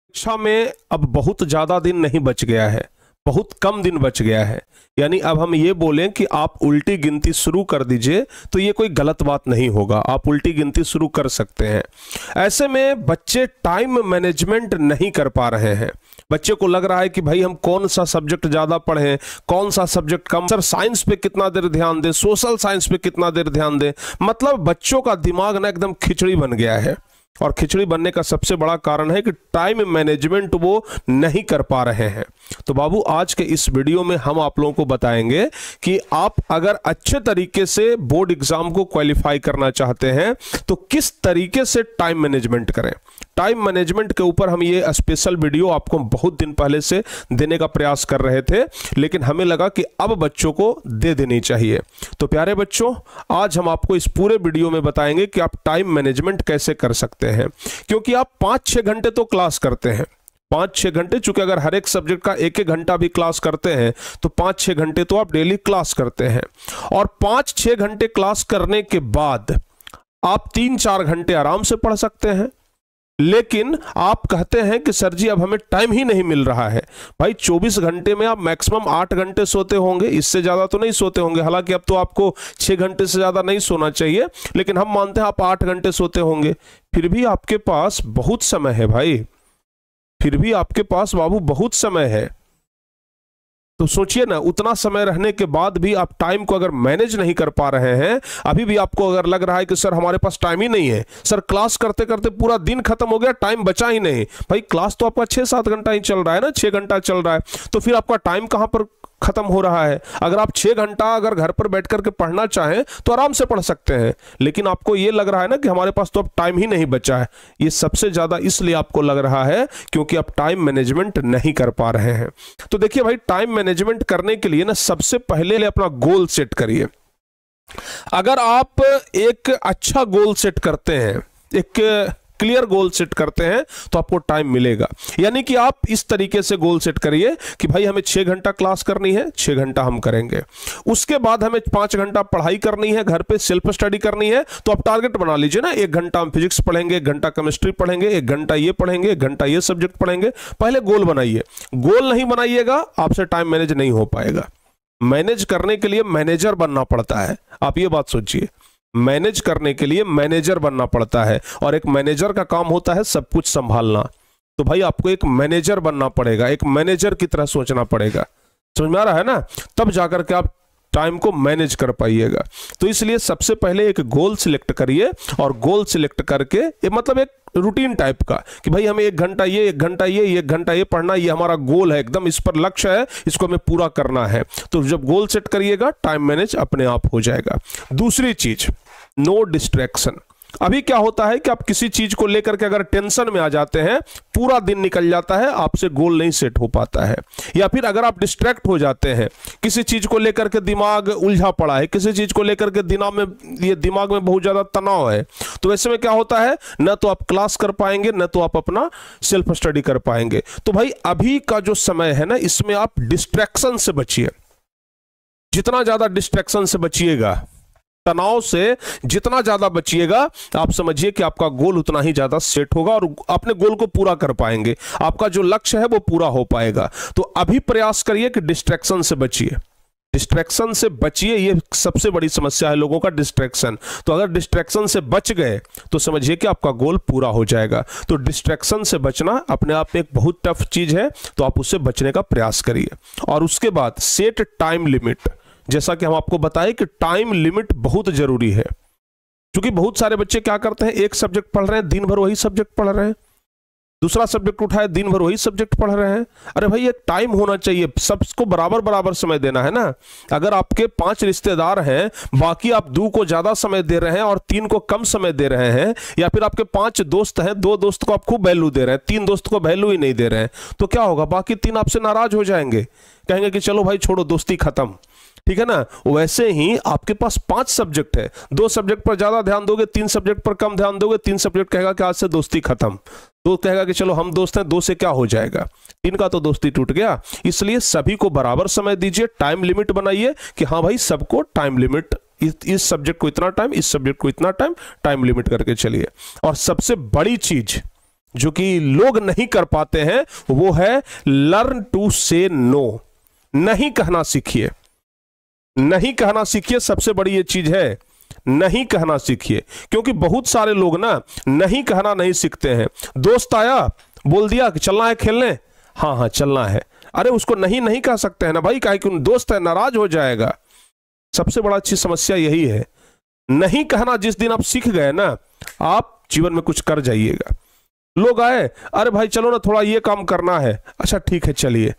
परीक्षा में अब बहुत ज़्यादा दिन नहीं बच गया है, बहुत कम दिन बच गया है। यानी अब हम ये बोलें कि आप उल्टी गिनती शुरू कर दीजिए तो ये कोई गलत बात नहीं होगा, आप उल्टी गिनती शुरू कर सकते हैं। ऐसे में बच्चे टाइम मैनेजमेंट नहीं कर पा रहे हैं। बच्चे को लग रहा है कि भाई हम कौन सा सब्जेक्ट ज़्यादा पढ़ें, कौन सा सब्जेक्ट कम, सर साइंस पे कितना देर ध्यान दें, सोशल साइंस पे कितना देर ध्यान दें। मतलब बच्चों का दिमाग ना एकदम खिचड़ी बन गया है, और खिचड़ी बनने का सबसे बड़ा कारण है कि टाइम मैनेजमेंट वो नहीं कर पा रहे हैं। तो बाबू आज के इस वीडियो में हम आप लोगों को बताएंगे कि आप अगर अच्छे तरीके से बोर्ड एग्जाम को क्वालिफाई करना चाहते हैं तो किस तरीके से टाइम मैनेजमेंट करें। टाइम मैनेजमेंट के ऊपर हम ये स्पेशल वीडियो आपको बहुत दिन पहले से देने का प्रयास कर रहे थे, लेकिन हमें लगा कि अब बच्चों को दे देनी चाहिए। तो प्यारे बच्चों, आज हम आपको इस पूरे वीडियो में बताएंगे कि आप टाइम मैनेजमेंट कैसे कर सकते हैं। क्योंकि आप 5-6 घंटे तो क्लास करते हैं, 5-6 घंटे, चूंकि अगर हर एक सब्जेक्ट का 1-1 घंटा भी क्लास करते हैं तो 5-6 घंटे तो आप डेली क्लास करते हैं। और 5-6 घंटे क्लास करने के बाद आप 3-4 घंटे आराम से पढ़ सकते हैं। लेकिन आप कहते हैं कि सर जी अब हमें टाइम ही नहीं मिल रहा है। भाई 24 घंटे में आप मैक्सिमम 8 घंटे सोते होंगे, इससे ज़्यादा तो नहीं सोते होंगे। हालांकि अब तो आपको 6 घंटे से ज़्यादा नहीं सोना चाहिए, लेकिन हम मानते हैं आप 8 घंटे सोते होंगे। फिर भी आपके पास बहुत समय है भाई, फिर भी आपके पास बाबू बहुत समय है। तो सोचिए ना, उतना समय रहने के बाद भी आप टाइम को अगर मैनेज नहीं कर पा रहे हैं, अभी भी आपको अगर लग रहा है कि सर हमारे पास टाइम ही नहीं है, सर क्लास करते करते पूरा दिन खत्म हो गया, टाइम बचा ही नहीं। भाई क्लास तो आपका 6-7 घंटा ही चल रहा है ना, 6 घंटा चल रहा है, तो फिर आपका टाइम कहां पर खत्म हो रहा है। अगर आप 6 घंटा अगर घर पर बैठ करके पढ़ना चाहें तो आराम से पढ़ सकते हैं, लेकिन आपको ये लग रहा है ना कि हमारे पास तो अब टाइम ही नहीं बचा है। ये सबसे ज्यादा इसलिए आपको लग रहा है क्योंकि आप टाइम मैनेजमेंट नहीं कर पा रहे हैं। तो देखिए भाई, टाइम मैनेजमेंट करने के लिए ना सबसे पहले अपना गोल सेट करिए। अगर आप एक अच्छा गोल सेट करते हैं, एक क्लियर गोल सेट करते हैं, तो आपको टाइम मिलेगा। यानी कि आप इस तरीके से गोल सेट करिए कि भाई हमें 6 घंटा क्लास करनी है, 6 घंटा हम करेंगे। उसके बाद हमें 5 घंटा पढ़ाई करनी है, घर पे सेल्फ स्टडी करनी है। तो आप टारगेट बना लीजिए ना, 1 घंटा हम फिजिक्स पढ़ेंगे, 1 घंटा केमिस्ट्री पढ़ेंगे, 1 घंटा ये पढ़ेंगे, 1 घंटा ये सब्जेक्ट पढ़ेंगे। पहले गोल बनाइए। गोल नहीं बनाइएगा आपसे टाइम मैनेज नहीं हो पाएगा। मैनेज करने के लिए मैनेजर बनना पड़ता है, आप ये बात सोचिए। मैनेज करने के लिए मैनेजर बनना पड़ता है, और एक मैनेजर का काम होता है सब कुछ संभालना। तो भाई आपको एक मैनेजर बनना पड़ेगा, एक मैनेजर की तरह सोचना पड़ेगा। समझ में आ रहा है ना? तब जाकर के आप टाइम को मैनेज कर पाइएगा। तो इसलिए सबसे पहले एक गोल सिलेक्ट करिए, और गोल सिलेक्ट करके मतलब एक रूटीन टाइप का कि भाई हमें 1 घंटा ये, 1 घंटा ये, 1 घंटा ये पढ़ना, ये हमारा गोल है, एकदम इस पर लक्ष्य है, इसको हमें पूरा करना है। तो जब गोल सेट करिएगा, टाइम मैनेज अपने आप हो जाएगा। दूसरी चीज, नो डिस्ट्रैक्शन। अभी क्या होता है कि आप किसी चीज को लेकर के अगर टेंशन में आ जाते हैं, पूरा दिन निकल जाता है, आपसे गोल नहीं सेट हो पाता है। या फिर अगर आप डिस्ट्रैक्ट हो जाते हैं, किसी चीज को लेकर के दिमाग उलझा पड़ा है, किसी चीज को लेकर के दिमाग में बहुत ज्यादा तनाव है, तो ऐसे में क्या होता है, न तो आप क्लास कर पाएंगे, न तो आप अपना सेल्फ स्टडी कर पाएंगे। तो भाई अभी का जो समय है ना, इसमें आप डिस्ट्रैक्शन से बचिए। जितना ज्यादा डिस्ट्रैक्शन से बचिएगा, तनाव से जितना ज्यादा बचिएगा, आप समझिए कि आपका गोल उतना ही ज्यादा सेट होगा और अपने गोल को पूरा कर पाएंगे। आपका जो लक्ष्य है वो पूरा हो पाएगा। तो अभी प्रयास करिए कि डिस्ट्रैक्शन से बचिए, डिस्ट्रैक्शन से बचिए। ये सबसे बड़ी समस्या है लोगों का, डिस्ट्रैक्शन। तो अगर डिस्ट्रैक्शन से बच गए तो समझिए कि आपका गोल पूरा हो जाएगा। तो डिस्ट्रैक्शन से बचना अपने आप में एक बहुत टफ चीज है, तो आप उससे बचने का प्रयास करिए। और उसके बाद सेट टाइम लिमिट। जैसा कि हम आपको बताएं कि टाइम लिमिट बहुत जरूरी है, क्योंकि बहुत सारे बच्चे क्या करते हैं, एक सब्जेक्ट पढ़ रहे हैं, दिन भर वही सब्जेक्ट पढ़ रहे हैं, दूसरा सब्जेक्ट उठाए, दिन भर वही सब्जेक्ट पढ़ रहे हैं। अरे भाई एक टाइम होना चाहिए, सबको बराबर बराबर समय देना है ना। अगर आपके 5 रिश्तेदार हैं, बाकी आप 2 को ज्यादा समय दे रहे हैं और 3 को कम समय दे रहे हैं, या फिर आपके 5 दोस्त हैं, 2 दोस्त को आप खूब वैल्यू दे रहे हैं, 3 दोस्त को वैल्यू ही नहीं दे रहे हैं, तो क्या होगा, बाकी 3 आपसे नाराज हो जाएंगे, कहेंगे कि चलो भाई छोड़ो, दोस्ती खत्म। ठीक है ना? वैसे ही आपके पास 5 सब्जेक्ट है, 2 सब्जेक्ट पर ज्यादा ध्यान दोगे, 3 सब्जेक्ट पर कम ध्यान दोगे, 3 सब्जेक्ट कहेगा कि आज से दोस्ती खत्म, 2 कहेगा कि चलो हम दोस्त हैं, 2 से क्या हो जाएगा, 3 का तो दोस्ती टूट गया। इसलिए सभी को बराबर समय दीजिए, टाइम लिमिट बनाइए कि हाँ भाई सबको टाइम लिमिट, इस सब्जेक्ट को इतना टाइम, इस सब्जेक्ट को इतना टाइम, टाइम लिमिट करके चलिए। और सबसे बड़ी चीज जो कि लोग नहीं कर पाते हैं, वो है लर्न टू से नो। नहीं कहना सीखिए, नहीं कहना सीखिए, सबसे बड़ी ये चीज है, नहीं कहना सीखिए। क्योंकि बहुत सारे लोग ना नहीं कहना नहीं सीखते हैं। दोस्त आया, बोल दिया कि चलना है खेलने, हाँ हाँ चलना है, अरे उसको नहीं नहीं कह सकते हैं ना भाई, काहे कि दोस्त है, नाराज हो जाएगा। सबसे बड़ा अच्छी समस्या यही है। नहीं कहना जिस दिन आप सीख गए ना, आप जीवन में कुछ कर जाइएगा। लोग आए, अरे भाई चलो ना थोड़ा ये काम करना है, अच्छा ठीक है चलिए।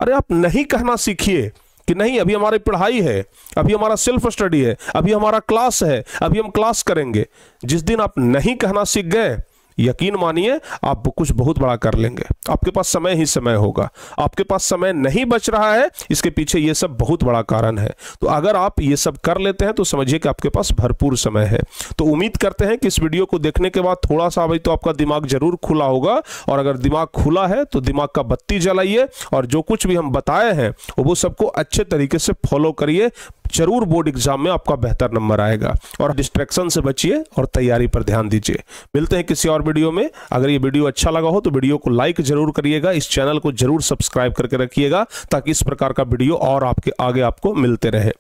अरे आप नहीं कहना सीखिए कि नहीं अभी हमारी पढ़ाई है, अभी हमारा सेल्फ स्टडी है, अभी हमारा क्लास है, अभी हम क्लास करेंगे। जिस दिन आप नहीं कहना सीख गए, यकीन मानिए आप कुछ बहुत बड़ा कर लेंगे। आपके पास समय ही समय होगा। आपके पास समय नहीं बच रहा है, इसके पीछे ये सब बहुत बड़ा कारण है। तो अगर आप ये सब कर लेते हैं तो समझिए कि आपके पास भरपूर समय है। तो उम्मीद करते हैं कि इस वीडियो को देखने के बाद थोड़ा सा भाई तो आपका दिमाग जरूर खुला होगा। और अगर दिमाग खुला है तो दिमाग का बत्ती जलाइए और जो कुछ भी हम बताए हैं वो सबको अच्छे तरीके से फॉलो करिए। जरूर बोर्ड एग्जाम में आपका बेहतर नंबर आएगा। और डिस्ट्रैक्शन से बचिए और तैयारी पर ध्यान दीजिए। मिलते हैं किसी और वीडियो में। अगर ये वीडियो अच्छा लगा हो तो वीडियो को लाइक जरूर करिएगा, इस चैनल को जरूर सब्सक्राइब करके रखिएगा ताकि इस प्रकार का वीडियो और आपके आगे आपको मिलते रहे।